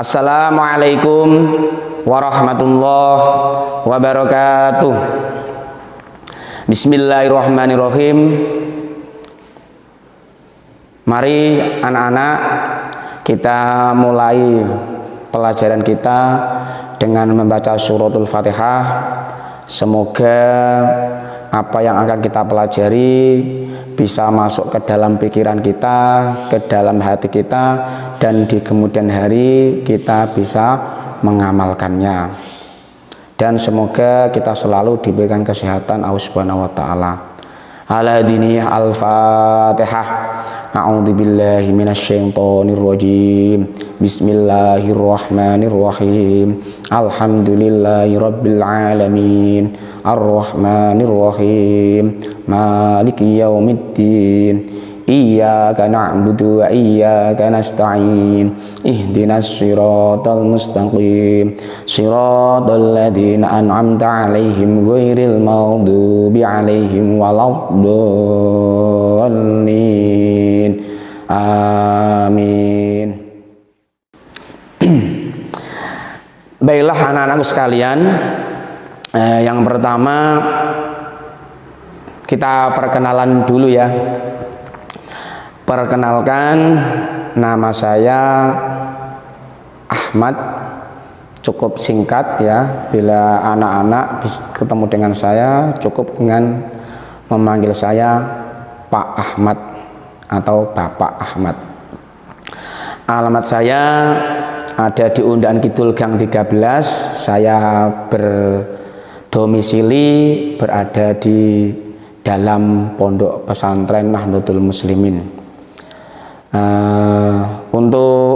Assalamualaikum warahmatullahi wabarakatuh. Bismillahirrahmanirrahim. Mari anak-anak kita mulai pelajaran kita dengan membaca suratul Fatihah. Semoga apa yang akan kita pelajari bisa masuk ke dalam pikiran kita, ke dalam hati kita, dan di kemudian hari kita bisa mengamalkannya. Dan semoga kita selalu diberikan kesehatan Allah Subhanahu wa taala. Al-Hadiniyah Al-Fatihah. A'udzubillahi minasyaitonirrajim. Bismillahirrahmanirrahim. Alhamdulillahirabbil alamin. Ar-Rahmanirrahim. Maliki yaumiddin. Iyyaka na'budu wa iyyaka nasta'in. Ihdinas siratal mustaqim. Siratal ladzina an'amta 'alaihim ghairil maghdubi 'alaihim waladdallin. Amin. Baiklah anak-anakku sekalian, yang pertama kita perkenalan dulu ya. Perkenalkan, nama saya Ahmad, cukup singkat ya. Bila anak-anak ketemu dengan saya cukup dengan memanggil saya Pak Ahmad atau Bapak Ahmad. Alamat saya ada di Undakan Kidul Gang 13. Saya berdomisili berada di dalam pondok pesantren Nahdlatul Muslimin. Untuk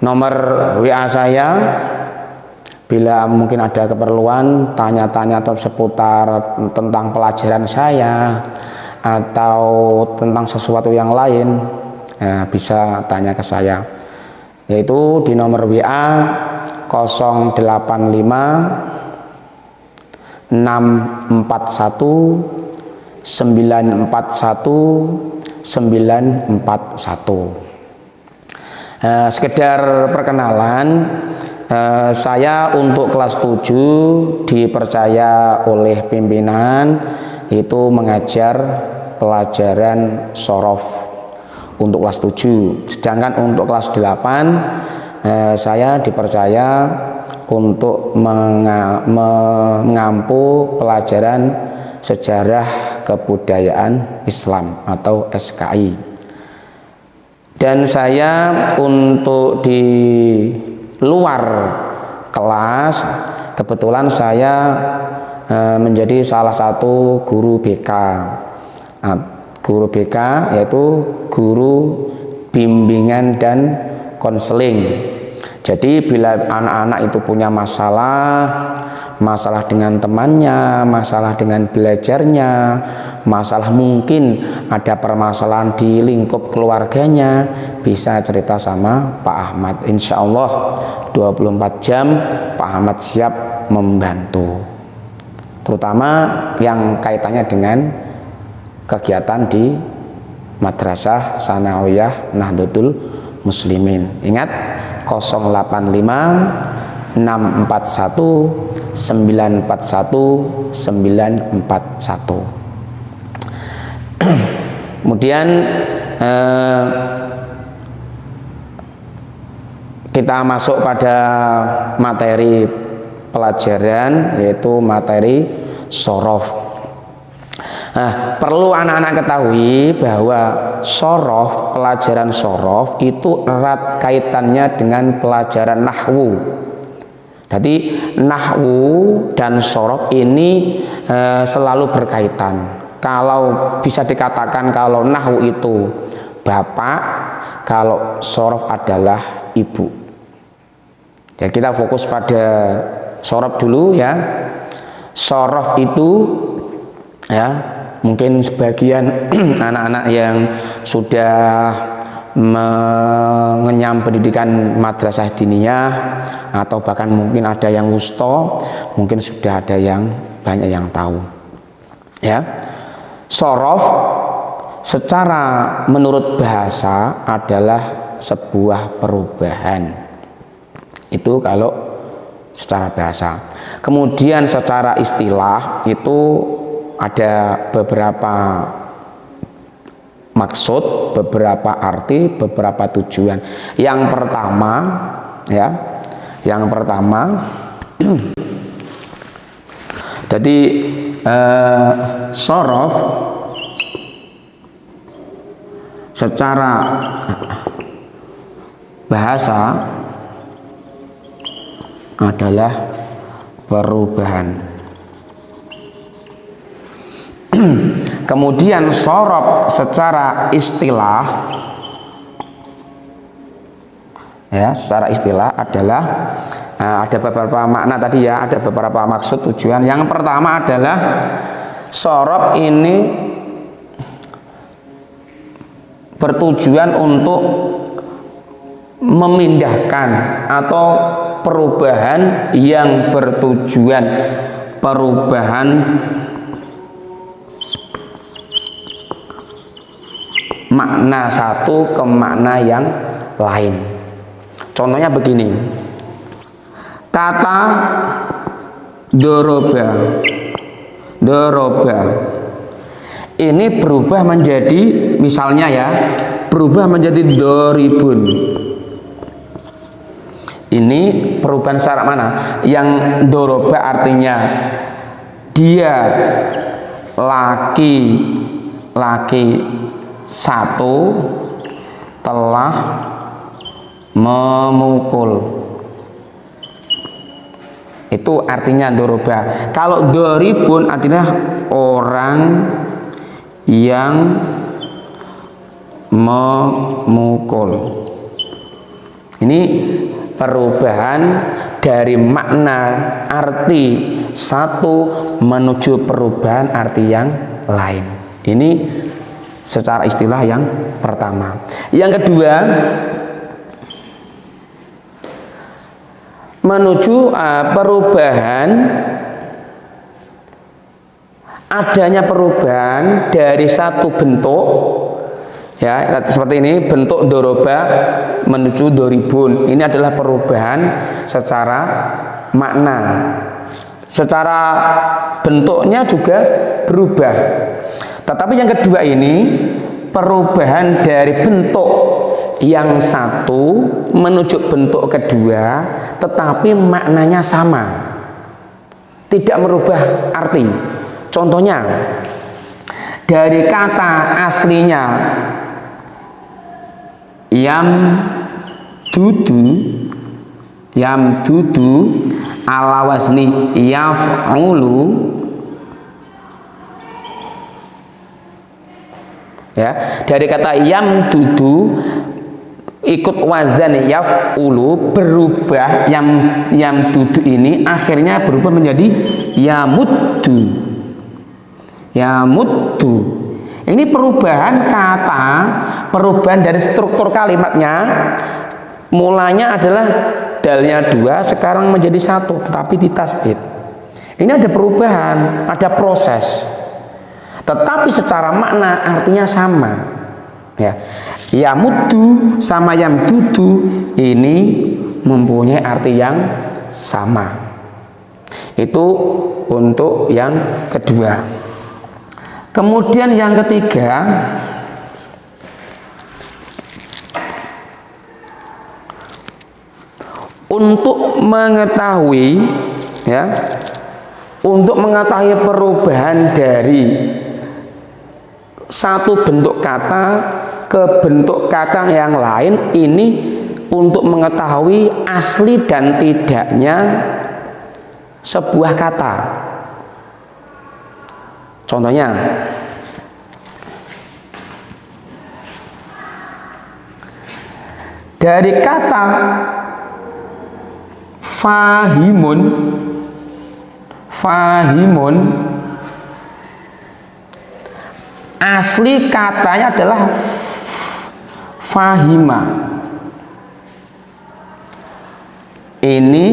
nomor WA saya, bila mungkin ada keperluan tanya-tanya atau seputar tentang pelajaran saya atau tentang sesuatu yang lain, bisa tanya ke saya, yaitu di nomor WA 085 641 941 941. Sekedar perkenalan, saya untuk kelas 7 dipercaya oleh pimpinan itu mengajar pelajaran shorof untuk kelas 7. Sedangkan untuk kelas 8 saya dipercaya untuk mengampu pelajaran sejarah kebudayaan Islam atau SKI. Dan saya untuk di luar kelas, kebetulan saya menjadi salah satu guru BK. Guru BK yaitu guru bimbingan dan konseling. Jadi bila anak-anak itu punya masalah dengan temannya, masalah dengan belajarnya, masalah mungkin ada permasalahan di lingkup keluarganya, bisa cerita sama Pak Ahmad. Insya Allah 24 jam Pak Ahmad siap membantu, terutama yang kaitannya dengan kegiatan di Madrasah Sanawiyah Nahdlatul Muslimin. Ingat 085 641 941 941. Kemudian kita masuk pada materi pelajaran, yaitu materi shorof. Perlu anak-anak ketahui bahwa shorof, pelajaran shorof itu erat kaitannya dengan pelajaran nahwu. Jadi nahwu dan shorof ini selalu berkaitan. Kalau bisa dikatakan kalau nahwu itu bapak, kalau shorof adalah ibu. Ya, kita fokus pada shorof dulu ya. Shorof itu ya, mungkin sebagian anak-anak yang sudah mengenyam pendidikan madrasah diniyah atau bahkan mungkin ada yang wusto, mungkin sudah ada yang banyak yang tahu ya. Shorof secara menurut bahasa adalah sebuah perubahan. Itu kalau secara bahasa. Kemudian secara istilah itu ada beberapa maksud, beberapa arti, beberapa tujuan. Yang pertama ya, yang pertama jadi sorof secara bahasa adalah perubahan. Kemudian sorof secara istilah ya, secara istilah adalah ada beberapa makna tadi ya, ada beberapa maksud tujuan. Yang pertama adalah sorof ini bertujuan untuk memindahkan atau perubahan yang bertujuan perubahan makna satu ke makna yang lain. Contohnya begini, kata doroba ini berubah menjadi, misalnya ya, berubah menjadi doribun. Ini perubahan secara mana? Yang doroba artinya dia laki satu telah memukul. Itu artinya doroba. Kalau doribun artinya orang yang memukul. Ini perubahan dari makna arti satu menuju perubahan arti yang lain. Ini secara istilah yang pertama. Yang kedua, menuju perubahan, adanya perubahan dari satu bentuk ya, seperti ini, bentuk doroba menuju doribun. Ini adalah perubahan secara makna, secara bentuknya juga berubah. Tetapi yang kedua ini perubahan dari bentuk yang satu menuju bentuk kedua, tetapi maknanya sama, tidak merubah arti. Contohnya dari kata aslinya yam dudu ala wazni yaf'ulu ya, dari kata yam dudu ikut wazan yaf'ulu, berubah yam dudu ini akhirnya berubah menjadi yamuddu. Ini perubahan kata, perubahan dari struktur kalimatnya. Mulanya adalah dalnya dua, sekarang menjadi satu, tetapi ditasdid. Ini ada perubahan, ada proses, tetapi secara makna artinya sama ya. Yamuddu sama yamdudu ini mempunyai arti yang sama. Itu untuk yang kedua. Kemudian yang ketiga, untuk mengetahui ya, untuk mengetahui perubahan dari satu bentuk kata ke bentuk kata yang lain, ini untuk mengetahui asli dan tidaknya sebuah kata. Contohnya dari kata fahimun asli katanya adalah fahima. Ini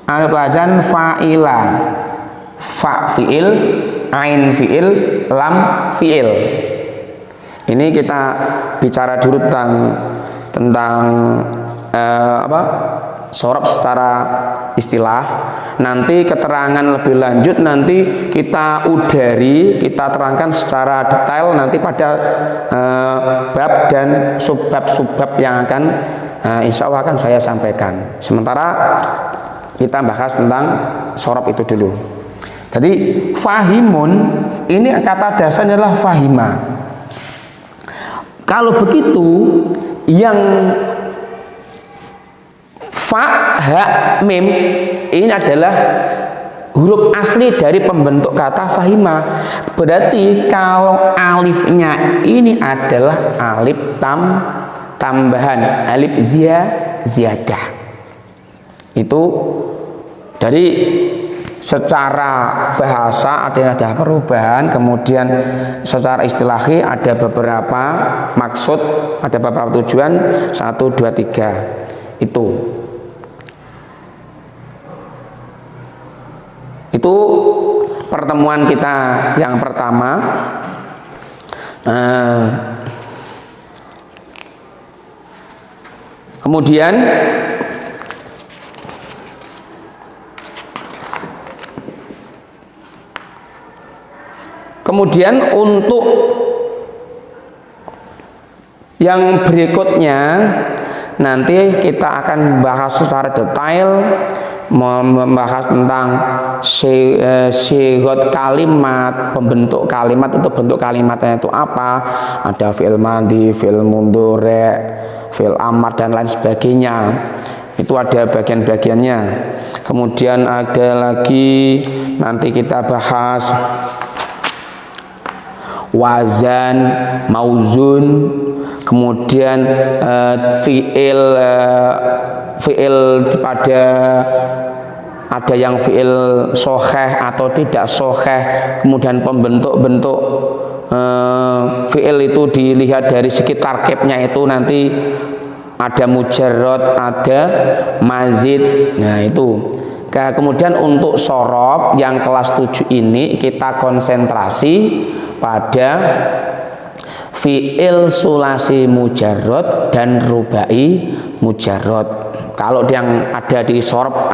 ada pelajaran fa'ila, fa fi'il, ain fi'il, lam fi'il. Ini kita bicara dulu tentang sorob secara istilah. Nanti keterangan lebih lanjut nanti kita udari, kita terangkan secara detail nanti pada bab dan subbab yang akan insya Allah akan saya sampaikan. Sementara kita bahas tentang sorob itu dulu. Jadi fahimun ini kata dasarnya adalah fahima. Kalau begitu yang fa, ha, mim ini adalah huruf asli dari pembentuk kata fahima. Berarti kalau alifnya ini adalah alif tambahan, alif ziyadah. Itu dari secara bahasa ada perubahan, kemudian secara istilahi ada beberapa maksud, ada beberapa tujuan, 1, 2, 3 itu pertemuan kita yang pertama. Kemudian untuk yang berikutnya nanti kita akan bahas secara detail, membahas tentang sigot kalimat, pembentuk kalimat itu, bentuk kalimatnya itu apa, ada fi'il madhi, fi'il mudhari', fi'il amar dan lain sebagainya. Itu ada bagian-bagiannya. Kemudian ada lagi nanti kita bahas wazan, mauzun, kemudian fi'il pada ada yang fi'il soheh atau tidak soheh, kemudian pembentuk-bentuk fi'il itu dilihat dari segi tarkibnya, itu nanti ada mujarrad, ada mazid. Nah itu. Kemudian untuk sorob yang kelas 7 ini kita konsentrasi pada fi'il sulasi mujarrad dan rubai mujarrad. Kalau yang ada di sorob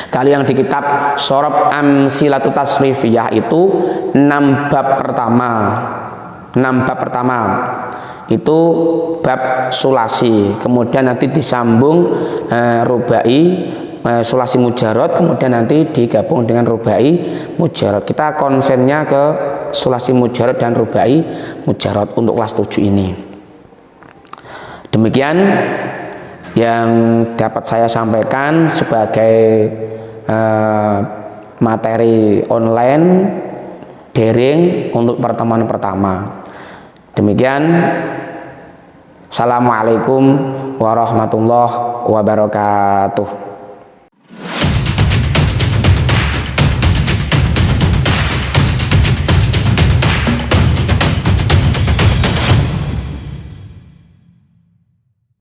kalau yang di kitab sorob amsilatu tasrifiyah itu 6 bab pertama itu bab sulasi, kemudian nanti disambung rubai sulasi mujarrad, kemudian nanti digabung dengan rubai mujarrad. Kita konsennya ke sulasi mujarrad dan rubai mujarrad untuk kelas 7 ini. Demikian yang dapat saya sampaikan sebagai materi online daring untuk pertemuan pertama. Demikian. Assalamualaikum warahmatullahi wabarakatuh.